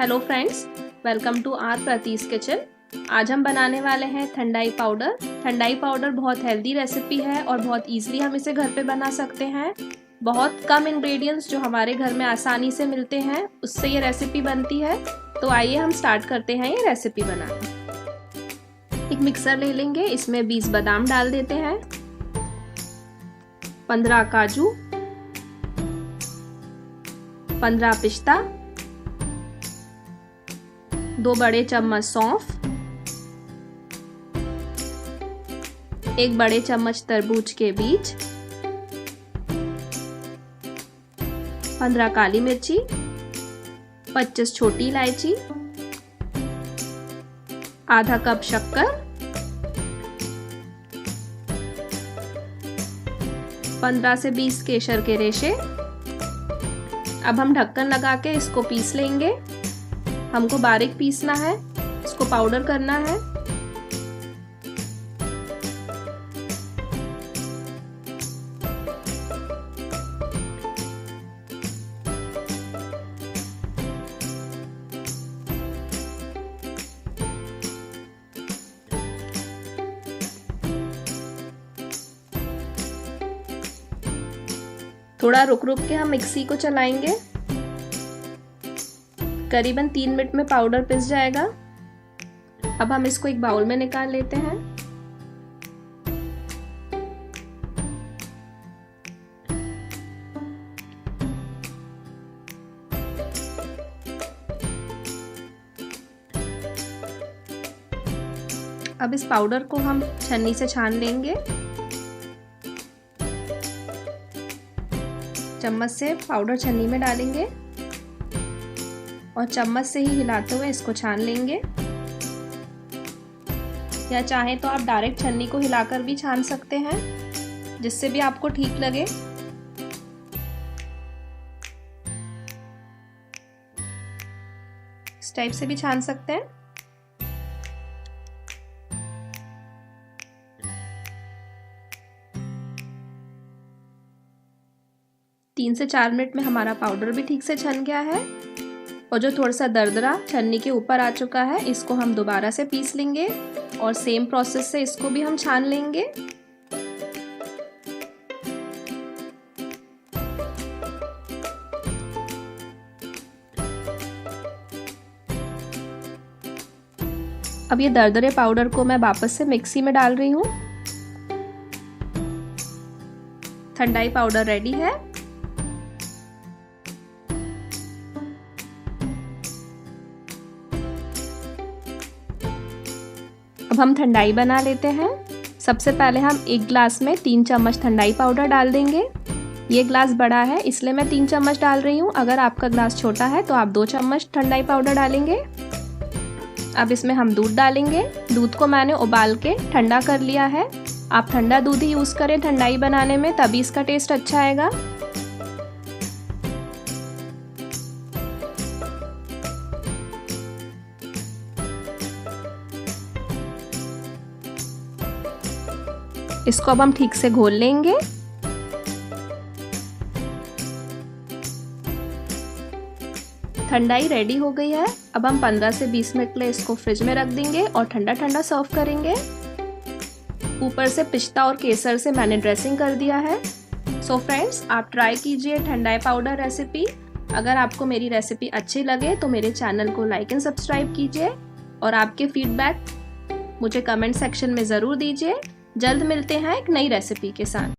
Hello friends, welcome to our प्रतीस kitchen. आज हम बनाने वाले हैं ठंडाई पाउडर। ठंडाई पाउडर बहुत हेल्दी रेसिपी है और बहुत इजीली हम इसे घर पे बना सकते हैं। बहुत कम इंग्रेडिएंट्स जो हमारे घर में आसानी से मिलते हैं उससे ये रेसिपी बनती है। तो आइए हम स्टार्ट करते हैं ये रेसिपी बनाना। एक मिक्सर ले लेंगे, इसमें 20 बादाम डाल देते हैं, 15 काजू, 15 पिस्ता, 2 बड़े चम्मच सौंफ, 1 बड़े चम्मच तरबूज के बीज, 15 काली मिर्ची, 25 छोटी इलायची, आधा कप शक्कर, 15 से 20 केसर के रेशे। अब हम ढक्कन लगा के इसको पीस लेंगे। हमको बारीक पीसना है, इसको पाउडर करना है। थोड़ा रुक रुक के हम मिक्सी को चलाएंगे। करीबन 3 मिनट में पाउडर पिस जाएगा। अब हम इसको एक बाउल में निकाल लेते हैं। अब इस पाउडर को हम छन्नी से छान लेंगे। चम्मच से पाउडर छन्नी में डालेंगे और चम्मच से ही हिलाते हुए इसको छान लेंगे, या चाहे तो आप डायरेक्ट छन्नी को हिलाकर भी छान सकते हैं, जिससे भी आपको ठीक लगे। इस टाइप से भी छान सकते हैं। तीन से 4 मिनट में हमारा पाउडर भी ठीक से छन गया है और जो थोड़ा सा दरदरा छन्नी के ऊपर आ चुका है इसको हम दोबारा से पीस लेंगे और सेम प्रोसेस से इसको भी हम छान लेंगे। अब ये दरदरे पाउडर को मैं वापस से मिक्सी में डाल रही हूँ। ठंडाई पाउडर रेडी है। अब हम ठंडाई बना लेते हैं। सबसे पहले हम 1 ग्लास में 3 चम्मच ठंडाई पाउडर डाल देंगे। ये ग्लास बड़ा है इसलिए मैं 3 चम्मच डाल रही हूँ। अगर आपका ग्लास छोटा है तो आप 2 चम्मच ठंडाई पाउडर डालेंगे। अब इसमें हम दूध डालेंगे। दूध को मैंने उबाल के ठंडा कर लिया है। आप ठंडा दूध ही यूज़ करें ठंडाई बनाने में, तभी इसका टेस्ट अच्छा आएगा। इसको अब हम ठीक से घोल लेंगे। ठंडाई रेडी हो गई है। अब हम 15 से 20 मिनट के लिए इसको फ्रिज में रख देंगे और ठंडा ठंडा सर्व करेंगे। ऊपर से पिस्ता और केसर से मैंने ड्रेसिंग कर दिया है। सो फ्रेंड्स, आप ट्राई कीजिए ठंडाई पाउडर रेसिपी। अगर आपको मेरी रेसिपी अच्छी लगे तो मेरे चैनल को लाइक एंड सब्सक्राइब कीजिए और आपके फीडबैक मुझे कमेंट सेक्शन में ज़रूर दीजिए। जल्द मिलते हैं एक नई रेसिपी के साथ।